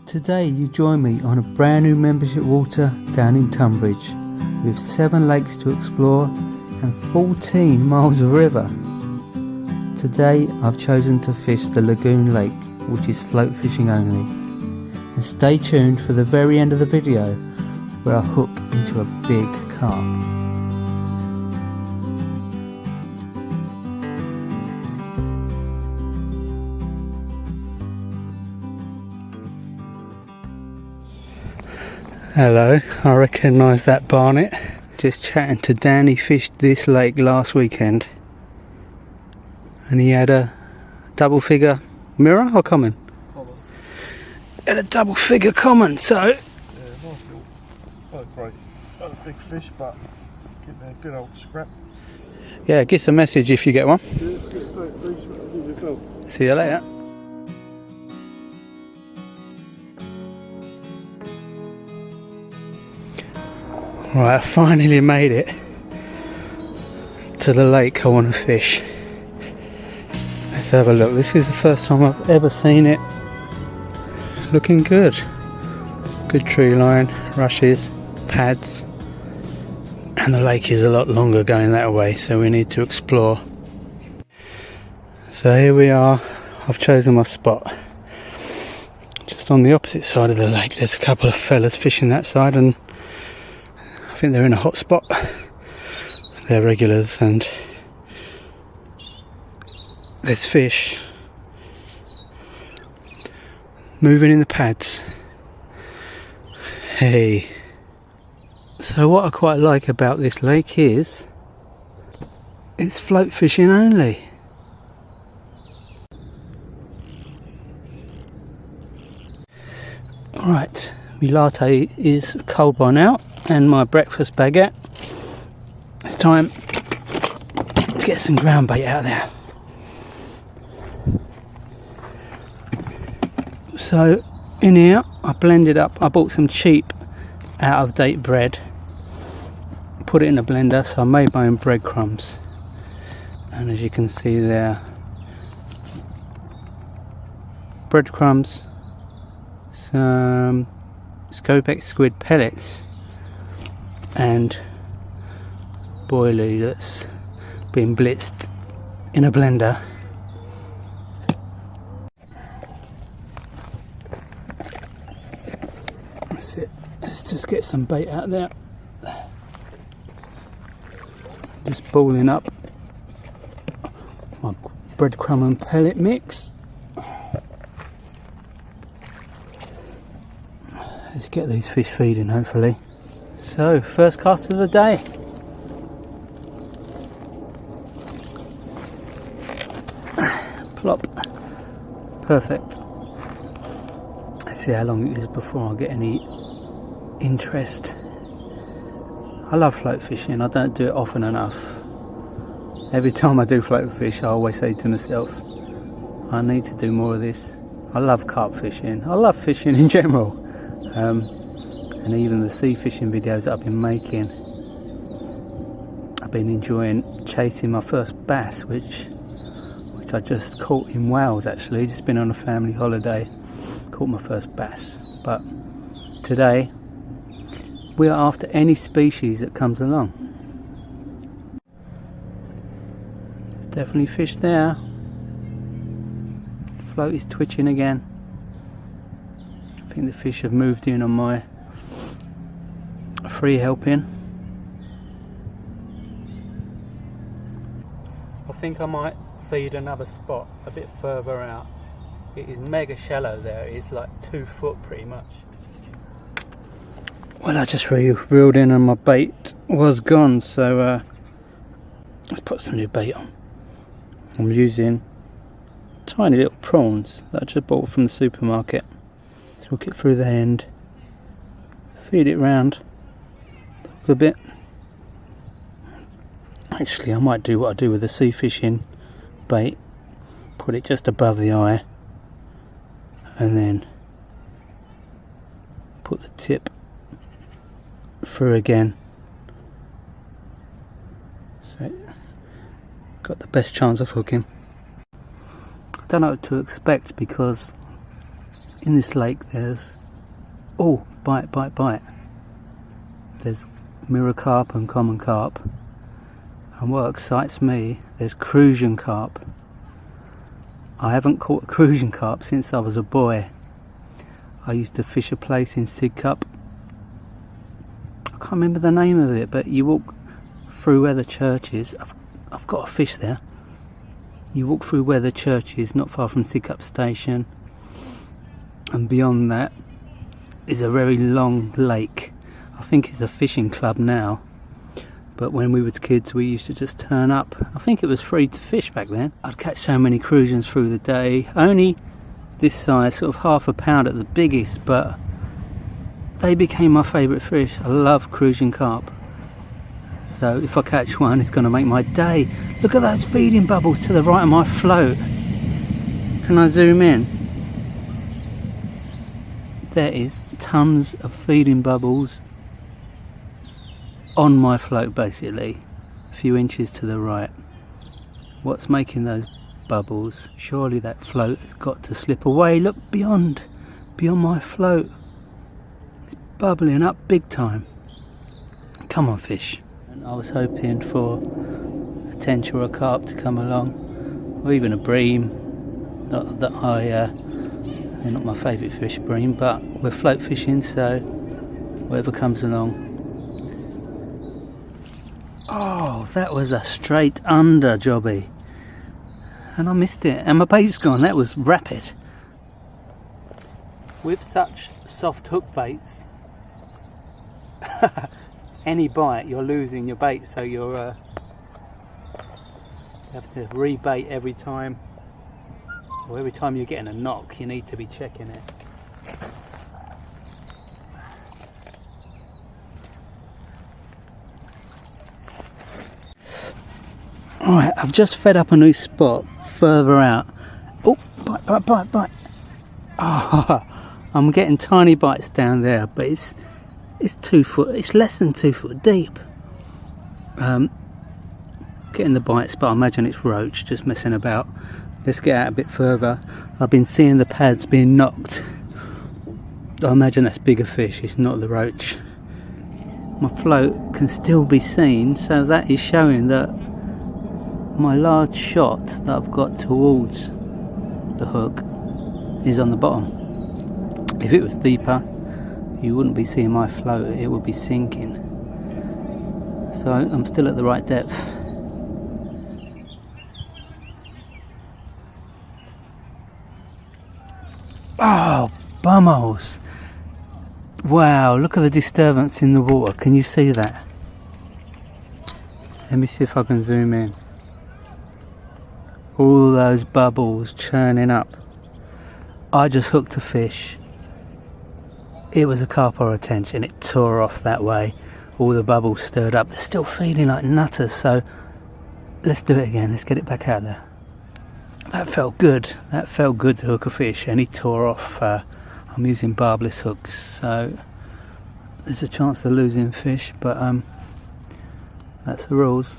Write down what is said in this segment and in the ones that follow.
Today you join me on a brand new membership water down in Tunbridge with 7 lakes to explore and 14 miles of river. Today I've chosen to fish the Lagoon Lake, which is float fishing only. And stay tuned for the very end of the video where I hook into a big carp. Hello, I recognise that barnet. Just chatting to Dan. He fished this lake last weekend and he had a double figure mirror or common? Common. He had a double figure common, so... Yeah, nice little, great. Not a big fish, but give me a good old scrap. Yeah, give us a message if you get one. See you later. Right, I finally made it to the lake I want to fish. Let's have a look. This is the first time I've ever seen it. Looking good. Good tree line, rushes, pads. And the lake is a lot longer going that way, so we need to explore. So here we are. I've chosen my spot. Just on the opposite side of the lake, there's a couple of fellas fishing that side, and I think they're in a hot spot. They're regulars and there's fish moving in the pads. Hey. So what I quite like about this lake is it's float fishing only. Alright, my latte is cold by now. And my breakfast baguette. It's time to get some ground bait out there. So in here I blended up, I bought some cheap out of date bread, put it in a blender, so I made my own breadcrumbs. And as you can see there, breadcrumbs, some Scopex squid pellets, and boilie that's been blitzed in a blender. That's it. Let's just get some bait out there. Just boiling up my breadcrumb and pellet mix. Let's get these fish feeding, hopefully. So, first cast of the day. Plop. Perfect. Let's see how long it is before I get any interest. I love float fishing. I don't do it often enough. Every time I do float fish, I always say to myself, I need to do more of this. I love carp fishing. I love fishing in general. And even the sea fishing videos that I've been making, I've been enjoying chasing my first bass, which I just caught in Wales actually. Just been on a family holiday, caught my first bass. But today we are after any species that comes along. There's definitely fish there. Float is twitching again. I think the fish have moved in on my free helping. I think I might feed another spot a bit further out. It is mega shallow there. It's like 2 foot pretty much. Well, I just reeled in and my bait was gone, so let's put some new bait on. I'm using tiny little prawns that I just bought from the supermarket. So hook it through the end, feed it round a bit. Actually, I might do what I do with the sea fishing bait, put it just above the eye and then put the tip through again, so got the best chance of hooking. I don't know what to expect because In this lake there's, oh, bite. There's mirror carp and common carp. And what excites me, there's crucian carp. I haven't caught a crucian carp since I was a boy. I used to fish a place in Sidcup. I can't remember the name of it, but you walk through where the church is. I've got a fish there. You walk through where the church is, not far from Sidcup station. And beyond that is a very long lake. I think it's a fishing club now. But when we was kids, we used to just turn up. I think it was free to fish back then. I'd catch so many crucians through the day. Only this size, sort of half a pound at the biggest, but they became my favourite fish. I love crucian carp. So if I catch one, it's going to make my day. Look at those feeding bubbles to the right of my float. Can I zoom in? There is tons of feeding bubbles on my float, basically, a few inches to the right. What's making those bubbles? Surely that float has got to slip away. Look beyond my float. It's bubbling up big time. Come on, fish. And I was hoping for a tench or a carp to come along, or even a bream. Not that they're not my favourite fish, bream, but we're float fishing, so whatever comes along. Oh, that was a straight under jobby. And I missed it. And my bait's gone. That was rapid. With such soft hook baits, any bite, you're losing your bait. So you have to rebait every time. Or every time you're getting a knock, you need to be checking it. Alright, I've just fed up a new spot further out. Oh, bite. Oh, I'm getting tiny bites down there, but it's 2 foot, it's less than 2 foot deep. Getting the bites, but I imagine it's roach, just messing about. Let's get out a bit further. I've been seeing the pads being knocked. I imagine that's bigger fish, it's not the roach. My float can still be seen, so that is showing that my large shot that I've got towards the hook is on the bottom. If it was deeper, you wouldn't be seeing my float, it would be sinking. So I'm still at the right depth. Oh, bumholes! Wow, look at the disturbance in the water. Can you see that? Let me see if I can zoom in. All those bubbles churning up. I just hooked a fish. It was a carp or a tench and it tore off that way. All the bubbles stirred up. They're still feeling like nutters, so let's do it again. Let's get it back out there. That felt good. That felt good to hook a fish, and he tore off. I'm using barbless hooks, so there's a chance of losing fish, but that's the rules.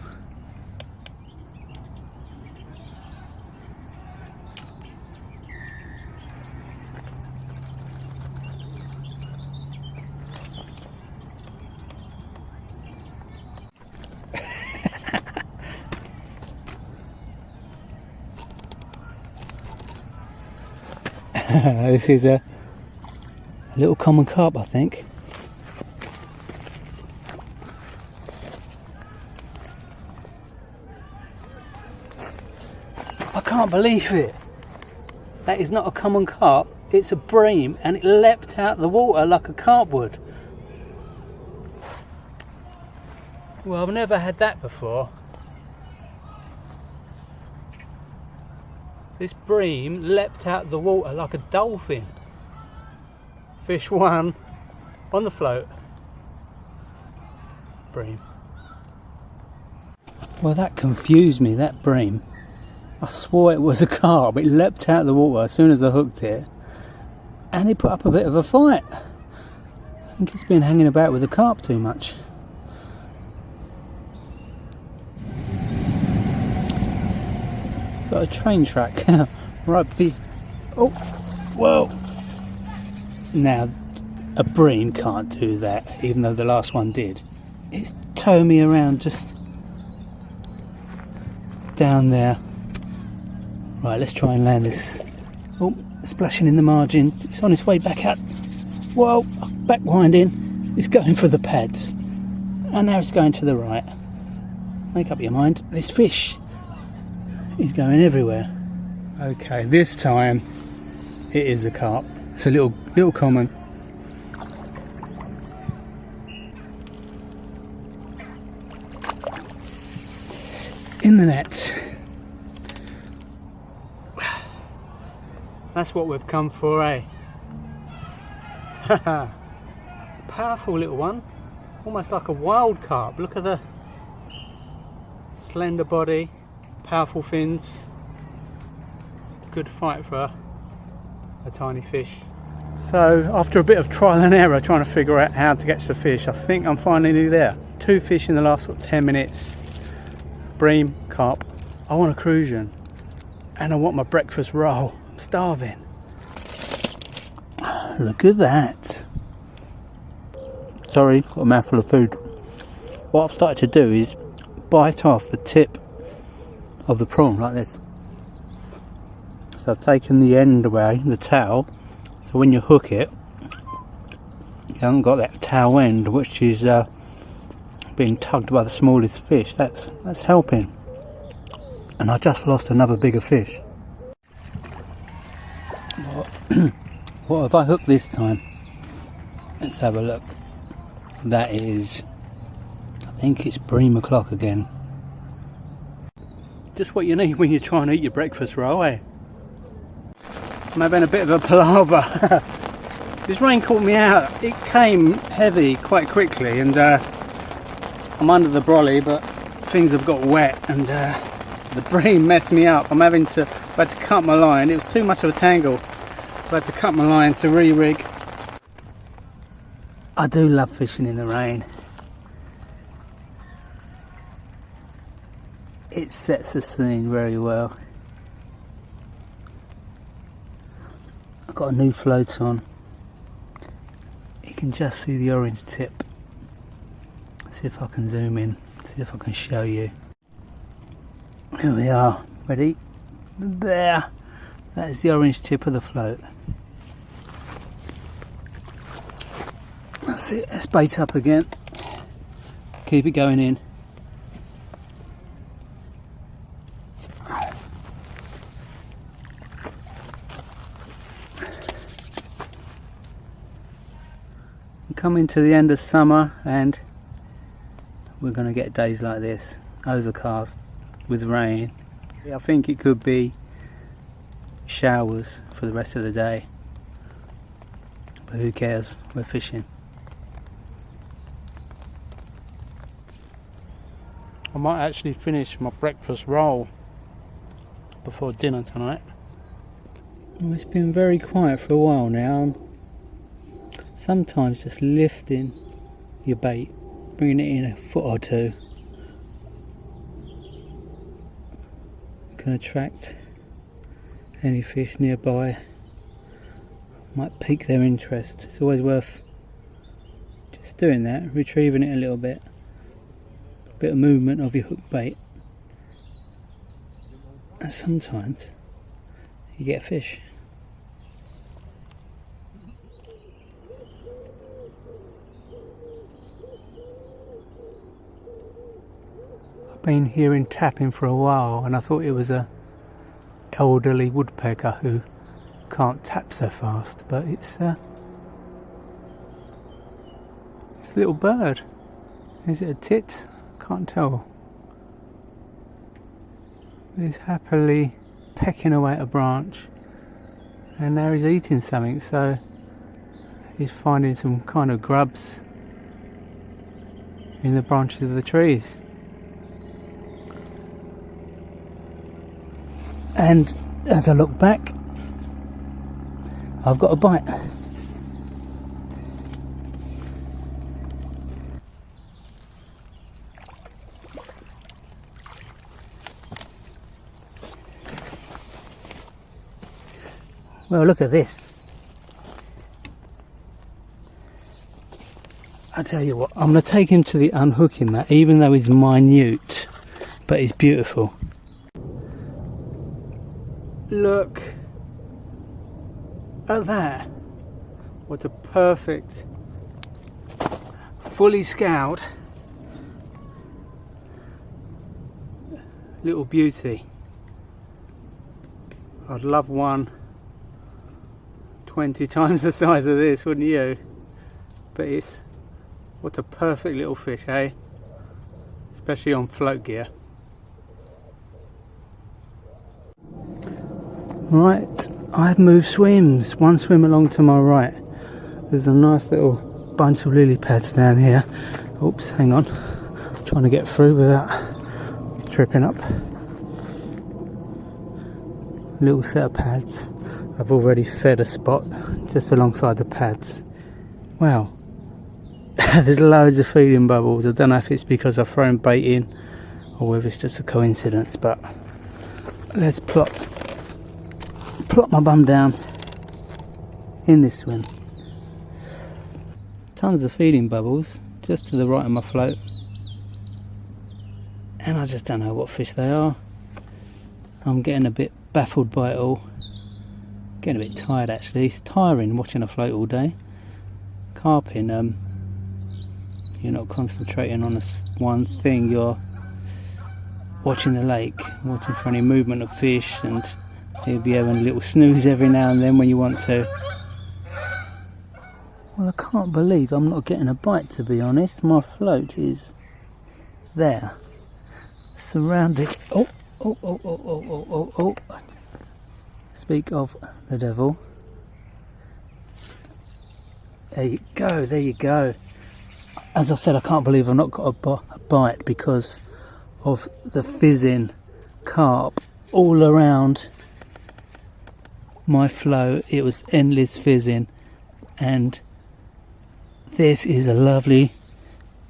This is a little common carp, I think. I can't believe it. That is not a common carp, it's a bream, and it leapt out the water like a carp would. Well, I've never had that before. This bream leapt out the water like a dolphin. Fish one on the float. Bream. Well, that confused me, that bream. I swore it was a carp. It leapt out the water as soon as I hooked it. And he put up a bit of a fight. I think he's been hanging about with the carp too much. Got a train track right be. Oh, whoa! Now, a bream can't do that, even though the last one did. It's towing me around just down there. Right, let's try and land this. Oh, splashing in the margins. It's on its way back up. Whoa, back winding. It's going for the pads. And now it's going to the right. Make up your mind. This fish is going everywhere. Okay, this time it is a carp. It's a little common. In the net. That's what we've come for, eh? Powerful little one. Almost like a wild carp. Look at the slender body, powerful fins. Good fight for a tiny fish. So after a bit of trial and error trying to figure out how to catch the fish, I think I'm finally there. 2 fish in the last 10 minutes. Bream, carp. I want a crucian and I want my breakfast roll. I'm starving. Look at that. Sorry, got a mouthful of food. What I've started to do is bite off the tip of the prawn like this. So I've taken the end away, the tail, so when you hook it, you haven't got that tail end which is being tugged by the smallest fish. That's helping. And I just lost another bigger fish. What have I hooked this time? Let's have a look. That is, I think it's bream o'clock again. Just what you need when you're trying to eat your breakfast roll, eh? I'm having a bit of a palaver. This rain caught me out. It came heavy quite quickly and I'm under the brolly, but things have got wet and the bream messed me up. I had to cut my line. It was too much of a tangle. I had to cut my line to re-rig. I do love fishing in the rain. It sets the scene very well. I've got a new float on. You can just see the orange tip. See if I can zoom in, see if I can show you. Here we are, ready? There! That is the orange tip of the float. That's it, let's bait up again. Keep it going in. Coming to the end of summer and we're going to get days like this, overcast with rain. I think it could be showers for the rest of the day, but who cares, we're fishing. I might actually finish my breakfast roll before dinner tonight. Well, it's been very quiet for a while now. I'm sometimes just lifting your bait, bringing it in a foot or two, can attract any fish nearby, might pique their interest. It's always worth just doing that, retrieving it a little bit of movement of your hook bait, and sometimes you get a fish. Been hearing tapping for a while and I thought it was a elderly woodpecker who can't tap so fast, but it's a little bird. Is it a tit? Can't tell. He's happily pecking away at a branch and now he's eating something, so he's finding some kind of grubs in the branches of the trees. And as I look back, I've got a bite. Well, look at this. I tell you what, I'm going to take him to the unhooking mat, even though he's minute, but he's beautiful. Look at that. What a perfect, fully scoured little beauty. I'd love one 20 times the size of this, wouldn't you? But it's, what a perfect little fish, eh? Especially on float gear. Right, I've moved swims. One swim along to my right. There's a nice little bunch of lily pads down here. Oops, hang on. I'm trying to get through without tripping up. Little set of pads. I've already fed a spot just alongside the pads. Wow. There's loads of feeding bubbles. I don't know if it's because I've thrown bait in or whether it's just a coincidence, but let's plop my bum down in this swim. Tons of feeding bubbles just to the right of my float, and I just don't know what fish they are. I'm getting a bit baffled by it all. Getting a bit tired actually. It's tiring watching a float all day. Carping, you're not concentrating on one thing, you're watching the lake, watching for any movement of fish, and you'll be having a little snooze every now and then when you want to. Well, I can't believe I'm not getting a bite, to be honest. My float is there, surrounded. Oh. Speak of the devil. There you go, there you go. As I said, I can't believe I've not got a bite because of the fizzing carp all around my float. It was endless fizzing, and this is a lovely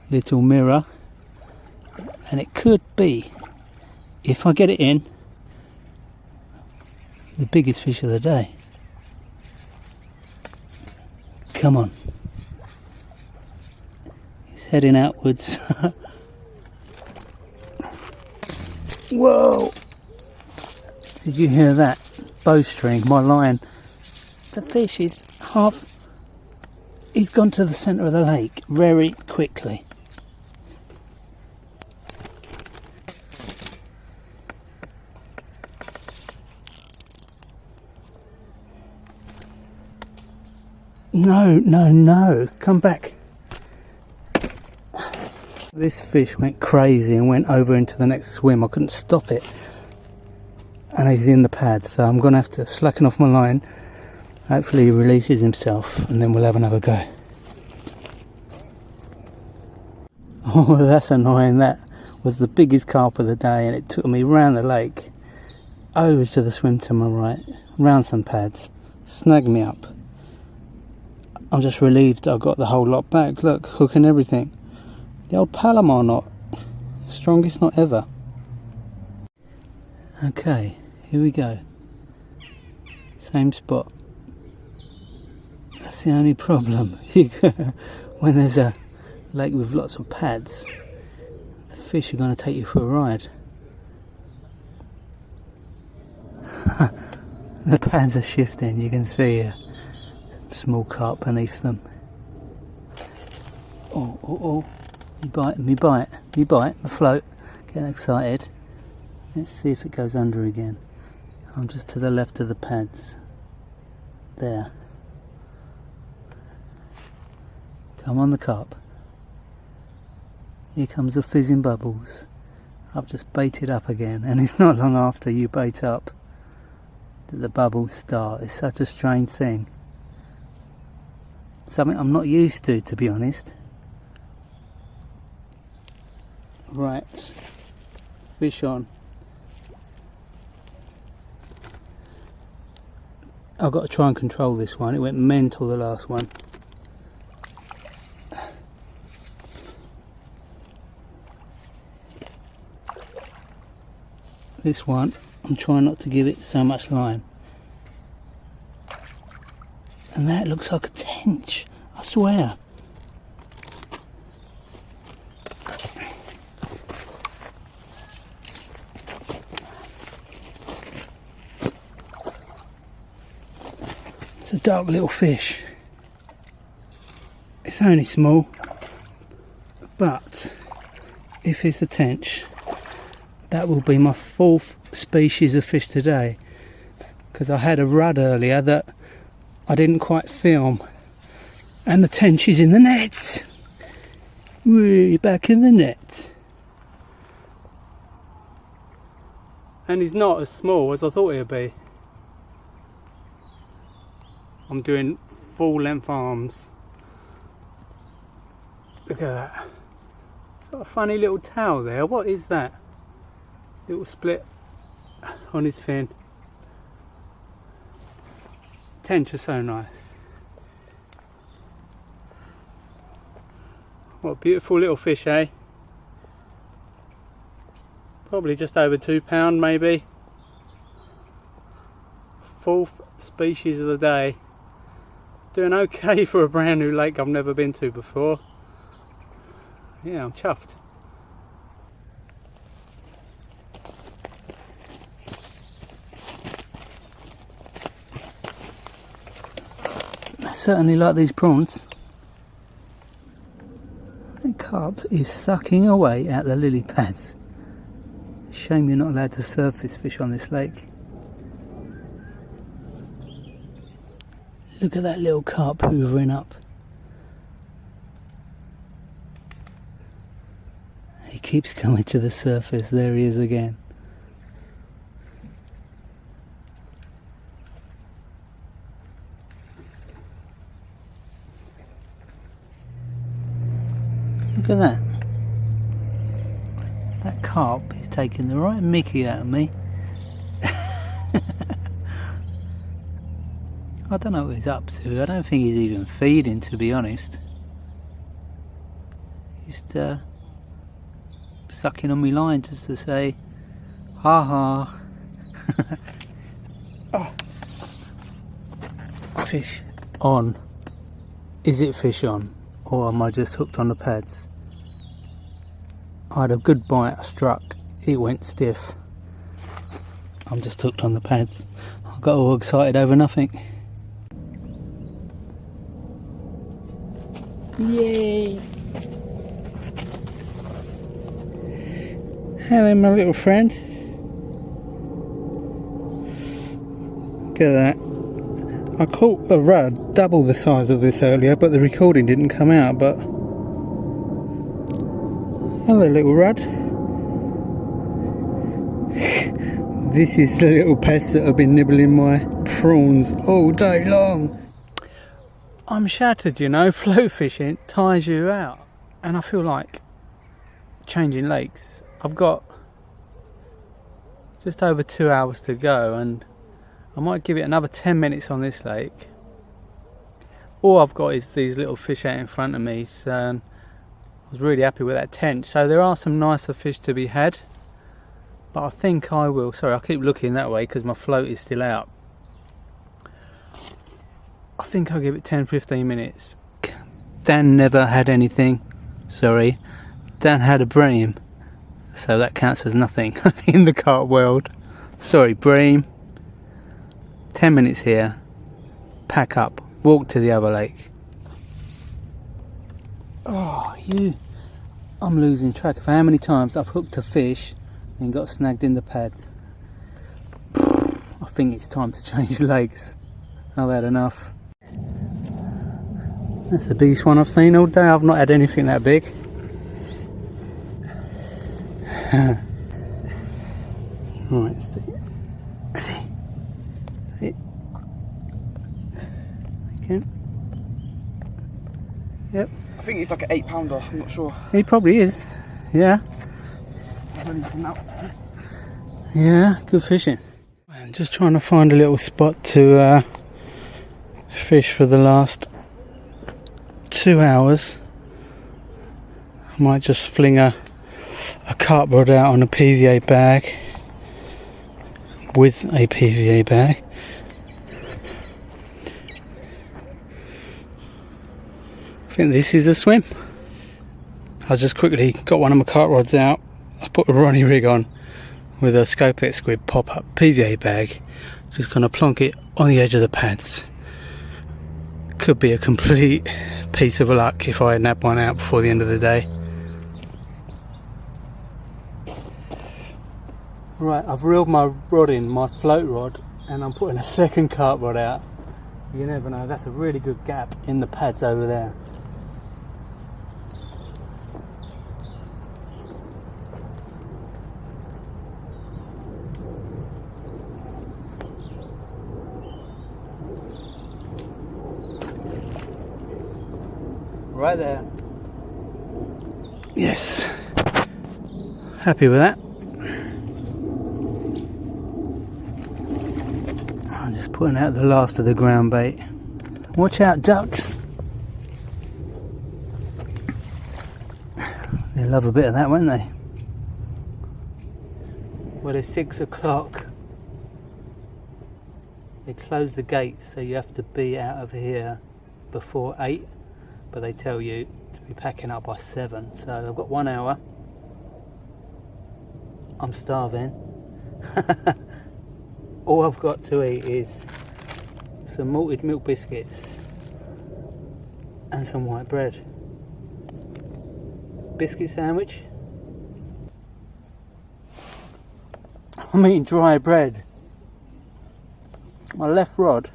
little mirror, and it could be, if I get it in, the biggest fish of the day. Come on. He's heading outwards. Whoa! Did you hear that? Bowstring, my line. The fish is half... He's gone to the centre of the lake very quickly. No, come back. This fish went crazy and went over into the next swim. I couldn't stop it. And he's in the pad, so I'm going to have to slacken off my line. Hopefully he releases himself and then we'll have another go. Oh, that's annoying. That was the biggest carp of the day, and it took me round the lake, over to the swim to my right, round some pads, snagged me up. I'm just relieved I got the whole lot back. Look, hook and everything. The old Palomar knot. Strongest knot ever. Okay, here we go. Same spot. That's the only problem. When there's a lake with lots of pads, the fish are going to take you for a ride. The pads are shifting, you can see a small carp beneath them. Oh, me bite, my float, getting excited. Let's see if it goes under again. I'm just to the left of the pads. There. Come on, the carp. Here comes the fizzing bubbles. I've just baited up again, and it's not long after you bait up that the bubbles start. It's such a strange thing. Something I'm not used to be honest. Right, fish on. I've got to try and control this one. It went mental, the last one. This one, I'm trying not to give it so much line. And that looks like a tench, I swear. dark little fish. It's only small, but if it's a tench, that will be my 4th species of fish today, because I had a rudd earlier that I didn't quite film, and the tench is in the net. We're back in the net, and he's not as small as I thought he'd be. I'm doing full length arms. Look at that. It's got a funny little tail there. What is that? Little split on his fin. Tench are so nice. What a beautiful little fish, eh? Probably just over £2 maybe. 4th species of the day. Doing okay for a brand new lake I've never been to before. Yeah, I'm chuffed. I certainly like these prawns. The carp is sucking away at the lily pads. Shame you're not allowed to surface fish on this lake. Look at that little carp hoovering up. He keeps coming to the surface. There he is again. Look at that. That carp is taking the right mickey out of me. I don't know what he's up to. I don't think he's even feeding, to be honest. He's sucking on my line just to say, ha ha. Oh. Fish on. Is it fish on? Or am I just hooked on the pads? I had a good bite, I struck, it went stiff. I'm just hooked on the pads. I got all excited over nothing. Yay! Hello my little friend. Look at that. I caught a rudd double the size of this earlier, but the recording didn't come out. But hello little rudd. This is the little pests that have been nibbling my prawns all day long. I'm shattered, you know. Float fishing tires you out, and I feel like changing lakes. I've got just over 2 hours to go, and I might give it another 10 minutes on this lake. All I've got is these little fish out in front of me, so I was really happy with that tench. So there are some nicer fish to be had, but I think I will. Sorry, I keep looking that way because my float is still out. I think I'll give it 10-15 minutes. Dan never had anything. Sorry, Dan had a bream, so that counts as nothing in the carp world. Sorry, bream. 10 minutes here, pack up, walk to the other lake. Oh, I'm losing track of how many times I've hooked a fish and got snagged in the pads. I think it's time to change lakes. I've had enough. That's the biggest one I've seen all day. I've not had anything that big. Right, let's see. Ready? See. Again. Yep. I think it's like an 8-pounder, I'm not sure. He probably is. Yeah. Yeah, good fishing. I'm just trying to find a little spot to fish for the last 2 hours. I might just fling a carp rod out on a PVA bag with a PVA bag. I think this is a swim. I just quickly got one of my carp rods out. I put a Ronnie rig on with a Scopex squid pop-up PVA bag. Just gonna plonk it on the edge of the pads. could be a complete piece of luck if I nab one out before the end of the day. Right, I've reeled my rod in, my float rod, and I'm putting a second carp rod out. You never know, that's a really good gap in the pads over there. Right there. Yes. Happy with that. I'm just putting out the last of the ground bait. Watch out, ducks. They love a bit of that, won't they? Well, it's 6 o'clock. They close the gates, so you have to be out of here before 8. But they tell you to be packing up by 7, so I've got 1 hour. I'm starving. All I've got to eat is some malted milk biscuits and some white bread. Biscuit sandwich. I'm eating dry bread. My left rod,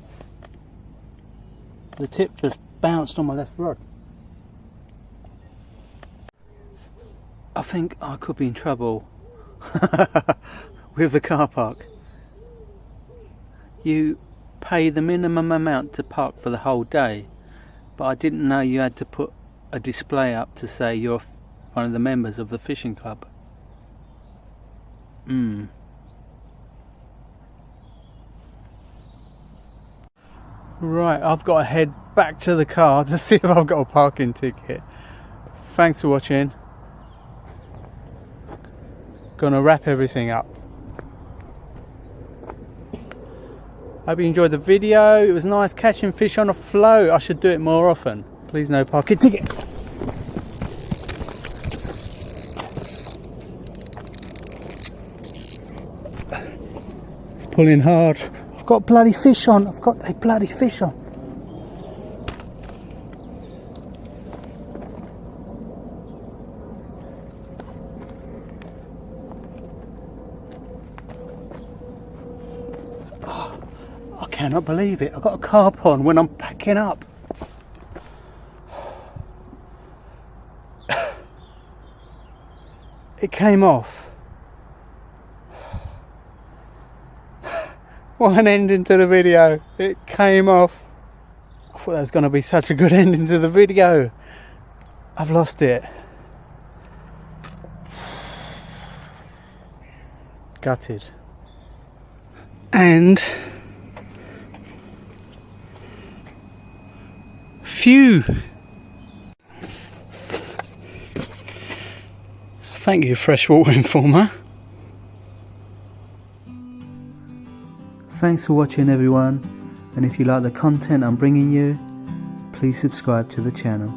the tip just bounced on my left rod. I think I could be in trouble with the car park. You pay the minimum amount to park for the whole day, but I didn't know you had to put a display up to say you're one of the members of the fishing club. Right, I've got to head back to the car to see if I've got a parking ticket. Thanks for watching. Gonna wrap everything up. Hope you enjoyed the video. It was nice catching fish on a float. I should do it more often. Please no parking ticket. It's pulling hard. I've got bloody fish on. I've got a bloody fish on. Oh, I cannot believe it. I've got a carp on when I'm packing up. It came off. What an ending to the video. It came off. I thought that was going to be such a good ending to the video. I've lost it. Gutted. And phew. Thank you, Freshwater Informer. Thanks for watching, everyone, and if you like the content I'm bringing you, please subscribe to the channel.